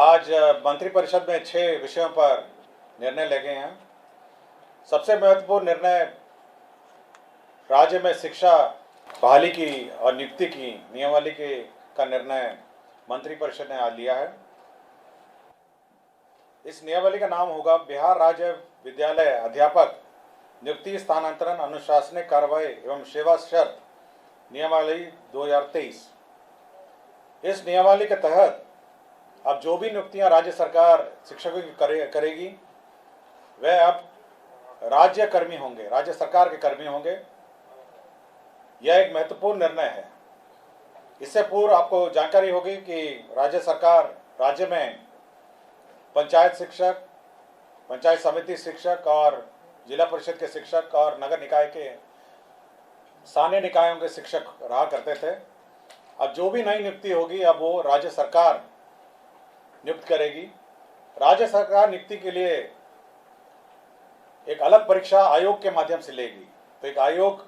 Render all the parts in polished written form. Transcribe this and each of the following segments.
आज मंत्रिपरिषद में 6 विषयों पर निर्णय ले गए हैं। सबसे महत्वपूर्ण निर्णय राज्य में शिक्षा बहाली की और नियुक्ति की नियमावली का निर्णय मंत्रिपरिषद ने आज लिया है। इस नियमावली का नाम होगा बिहार राज्य विद्यालय अध्यापक नियुक्ति, स्थानांतरण, अनुशासनिक कार्रवाई एवं सेवा शर्त नियमावली 2023। इस नियमावली के तहत अब जो भी नियुक्तियां राज्य सरकार शिक्षकों की करेगी वह अब राज्य कर्मी होंगे, राज्य सरकार के कर्मी होंगे। यह एक महत्वपूर्ण निर्णय है। इससे पूर्व आपको जानकारी होगी कि राज्य सरकार राज्य में पंचायत शिक्षक, पंचायत समिति शिक्षक और जिला परिषद के शिक्षक और नगर निकाय के स्थानीय निकायों के शिक्षक रहा करते थे। अब जो भी नई नियुक्ति होगी अब वो राज्य सरकार नियुक्त करेगी। राज्य सरकार नियुक्ति के लिए एक अलग परीक्षा आयोग के माध्यम से लेगी। तो एक आयोग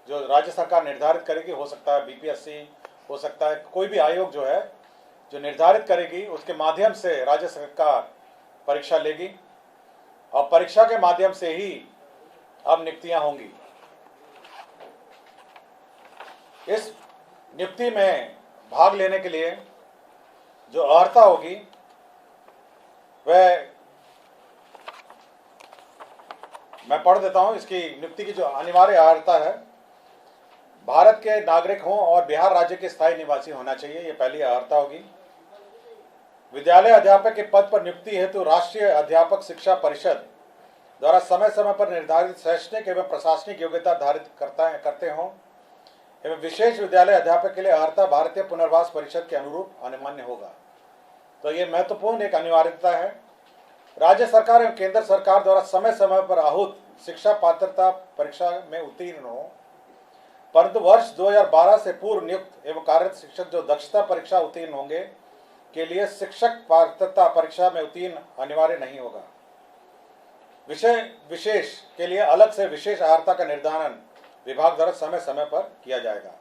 जो राज्य सरकार निर्धारित करेगी, हो सकता है बीपीएससी, हो सकता है कोई भी आयोग जो है जो निर्धारित करेगी, उसके माध्यम से राज्य सरकार परीक्षा लेगी और परीक्षा के माध्यम से ही अब नियुक्तियां होंगी। इस नियुक्ति में भाग लेने के लिए जो अर्हता होगी वह मैं पढ़ देता हूं। इसकी नियुक्ति की जो अनिवार्य अर्हता है, भारत के नागरिक हों और बिहार राज्य के स्थायी निवासी होना चाहिए, ये पहली अर्हता होगी। विद्यालय अध्यापक के पद पर नियुक्ति हेतु राष्ट्रीय अध्यापक शिक्षा परिषद द्वारा समय समय पर निर्धारित शैक्षणिक एवं प्रशासनिक योग्यता धारित करते हों एवं विशेष विद्यालय अध्यापक के लिए अर्हता भारतीय पुनर्वास परिषद के अनुरूप अनिवार्य होगा। तो ये महत्वपूर्ण एक अनिवार्यता है। राज्य सरकार एवं केंद्र सरकार द्वारा समय समय पर आहूत शिक्षा पात्रता परीक्षा में उत्तीर्ण हो, परंतु वर्ष 2012 से पूर्व नियुक्त एवं कार्यरत शिक्षक जो दक्षता परीक्षा उत्तीर्ण होंगे के लिए शिक्षक पात्रता परीक्षा में उत्तीर्ण अनिवार्य नहीं होगा। विषय विशेष के लिए अलग से विशेष अर्हता का निर्धारण विभाग द्वारा समय समय पर किया जाएगा।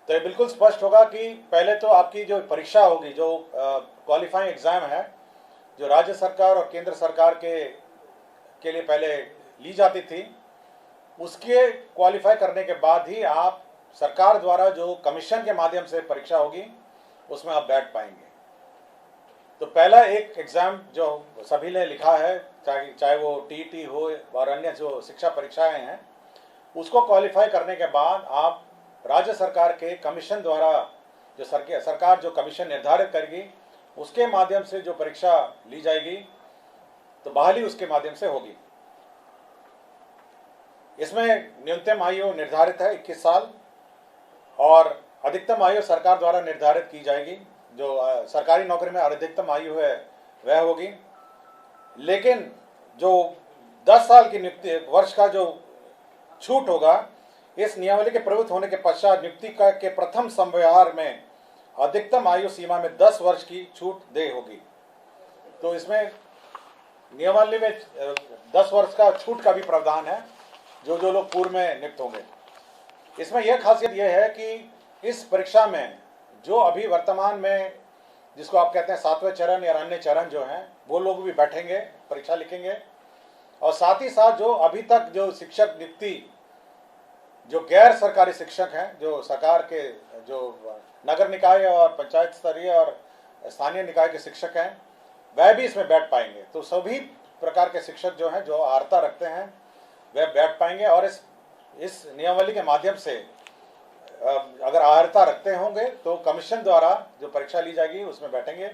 तो ये बिल्कुल स्पष्ट होगा कि पहले तो आपकी जो परीक्षा होगी, जो क्वालिफाइंग एग्जाम है, जो राज्य सरकार और केंद्र सरकार के लिए पहले ली जाती थी, उसके क्वालिफाई करने के बाद ही आप सरकार द्वारा जो कमीशन के माध्यम से परीक्षा होगी उसमें आप बैठ पाएंगे। तो पहला एक एग्जाम जो सभी ने लिखा है, चाहे वो टीईटी हो और अन्य जो शिक्षा परीक्षाएं हैं, उसको क्वालिफाई करने के बाद आप राज्य सरकार के कमीशन द्वारा जो सरकार जो कमीशन निर्धारित करेगी उसके माध्यम से जो परीक्षा ली जाएगी तो बहाली उसके माध्यम से होगी। इसमें न्यूनतम आयु निर्धारित है 21 साल और अधिकतम आयु सरकार द्वारा निर्धारित की जाएगी। जो सरकारी नौकरी में अधिकतम आयु है वह होगी, लेकिन जो 10 साल की नियुक्ति वर्ष का जो छूट होगा, इस नियमावली के प्रवृत्त होने के पश्चात नियुक्ति के प्रथम संव्यवहार में अधिकतम आयु सीमा में 10 वर्ष की छूट दे होगी। तो इसमें नियमावली में 10 वर्ष का छूट का भी प्रावधान है जो लोग पूर्व में नियुक्त होंगे। इसमें यह खासियत यह है कि इस परीक्षा में जो अभी वर्तमान में जिसको आप कहते हैं 7वें चरण या अन्य चरण जो हैं, वो लोग भी बैठेंगे, परीक्षा लिखेंगे। और साथ ही साथ जो अभी तक जो शिक्षक नियुक्ति जो गैर सरकारी शिक्षक हैं, जो सरकार के जो नगर निकाय और पंचायत स्तरीय और स्थानीय निकाय के शिक्षक हैं, वह भी इसमें बैठ पाएंगे। तो सभी प्रकार के शिक्षक जो हैं, जो अर्हता रखते हैं, वह बैठ पाएंगे और इस नियमावली के माध्यम से अगर अर्हता रखते होंगे तो कमीशन द्वारा जो परीक्षा ली जाएगी उसमें बैठेंगे।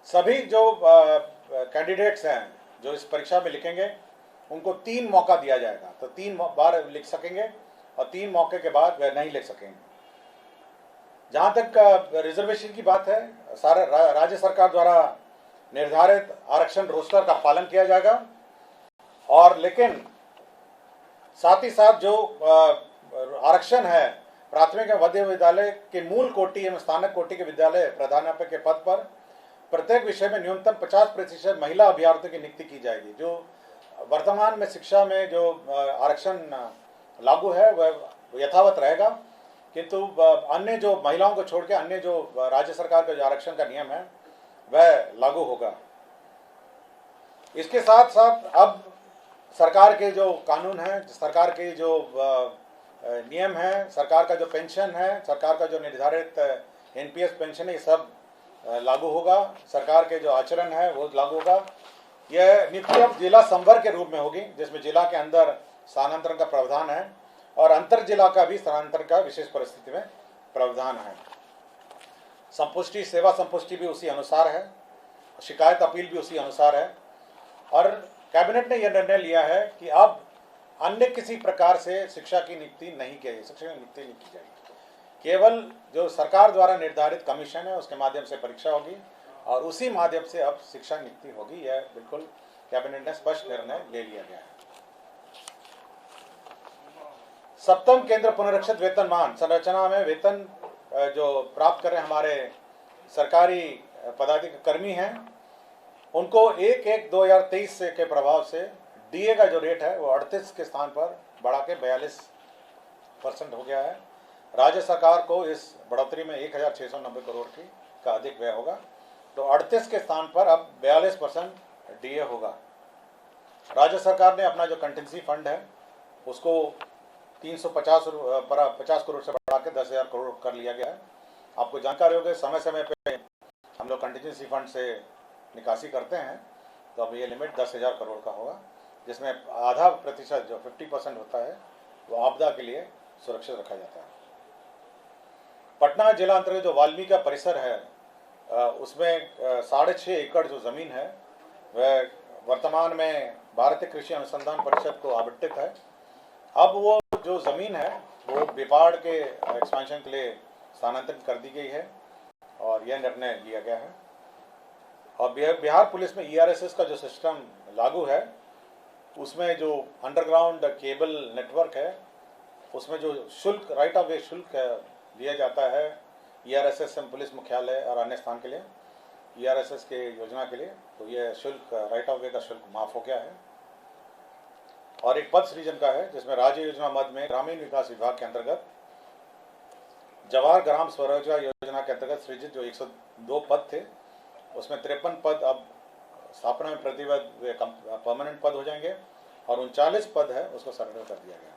सभी जो कैंडिडेट्स हैं जो इस परीक्षा में लिखेंगे उनको 3 मौका दिया जाएगा। तो 3 बार लिख सकेंगे और 3 मौके के बाद वह नहीं लिख सकेंगे। जहाँ तक रिजर्वेशन की बात है, सारा राज्य सरकार द्वारा निर्धारित आरक्षण रोस्टर का पालन किया जाएगा और लेकिन साथ ही साथ जो आरक्षण है प्राथमिक एवं मध्य विद्यालय के मूल कोटि एवं स्थानक कोटि के विद्यालय प्रधानाध्यापक के पद पर प्रत्येक विषय में न्यूनतम 50% महिला अभ्यर्थियों की नियुक्ति की जाएगी। जो वर्तमान में शिक्षा में जो आरक्षण लागू है वह यथावत रहेगा, किंतु अन्य जो महिलाओं को छोड़ के अन्य जो राज्य सरकार का जो आरक्षण का नियम है वह लागू होगा। इसके साथ साथ अब सरकार के जो कानून हैं, सरकार के जो नियम हैं, सरकार का जो पेंशन है, सरकार का जो निर्धारित एनपीएस पेंशन है, ये सब लागू होगा। सरकार के जो आचरण है वो लागू होगा। यह नीति अब जिला संवर्ग के रूप में होगी, जिसमें जिला के अंदर स्थानांतरण का प्रावधान है और अंतर जिला का भी स्थानांतरण का विशेष परिस्थिति में प्रावधान है। संपुष्टि, सेवा संपुष्टि भी उसी अनुसार है, शिकायत अपील भी उसी अनुसार है। और कैबिनेट ने यह निर्णय लिया है कि अब अन्य किसी प्रकार से शिक्षा की नियुक्ति नहीं की जाएगी, शिक्षा की नियुक्ति नहीं की जाएगी। केवल जो सरकार द्वारा निर्धारित कमीशन है उसके माध्यम से परीक्षा होगी और उसी माध्यम से अब शिक्षा नियुक्ति होगी। यह बिल्कुल कैबिनेट ने स्पष्ट निर्णय ले लिया गया है। सप्तम केंद्र पुनरीक्षित वेतनमान संरचना में वेतन जो प्राप्त कर रहे हमारे सरकारी पदाधिकारी कर्मी हैं, उनको 1/1/2023 के प्रभाव से डीए का जो रेट है वो 38 के स्थान पर बढ़ा के 42% हो गया है। राज्य सरकार को इस बढ़ोतरी में 1690 करोड़ की का अधिक व्यय होगा, तो 38 के स्थान पर अब 42% डीए होगा। राज्य सरकार ने अपना जो कंटिजेंसी फंड है उसको 350 करोड़ से बढ़ा के 10,000 करोड़ कर लिया गया है। आपको जानकारी होगी, समय समय पे हम लोग कंटिजेंसी फंड से निकासी करते हैं, तो अब ये लिमिट 10,000 करोड़ का होगा, जिसमें आधा प्रतिशत जो 50% होता है वो आपदा के लिए सुरक्षित रखा जाता है। पटना जिला अंतर्गत जो वाल्मीकि का परिसर है उसमें 6.5 एकड़ जो ज़मीन है वह वर्तमान में भारतीय कृषि अनुसंधान परिषद को आवंटित है। अब वो जो ज़मीन है वो बिपाड़ के एक्सपेंशन के लिए स्थानांतरित कर दी गई है और यह निर्णय लिया गया है। और बिहार पुलिस में ईआरएसएस का जो सिस्टम लागू है उसमें जो अंडरग्राउंड केबल नेटवर्क है उसमें जो शुल्क, राइट ऑफ वे शुल्क दिया जाता है ईआरएसएस पुलिस मुख्यालय और अन्य स्थान के लिए, ईआरएसएस के योजना के लिए, तो यह शुल्क, राइट ऑफ वे का शुल्क माफ़ हो गया है। और एक पद सृजन का है जिसमें राज्य योजना मद में ग्रामीण विकास विभाग के अंतर्गत जवाहर ग्राम स्वरोजगार योजना के अंतर्गत सृजित जो 102 पद थे उसमें 53 पद अब स्थापना में प्रतिबद्ध परमानेंट पद हो जाएंगे और 39 पद है उसको सरेंडर कर दिया गया।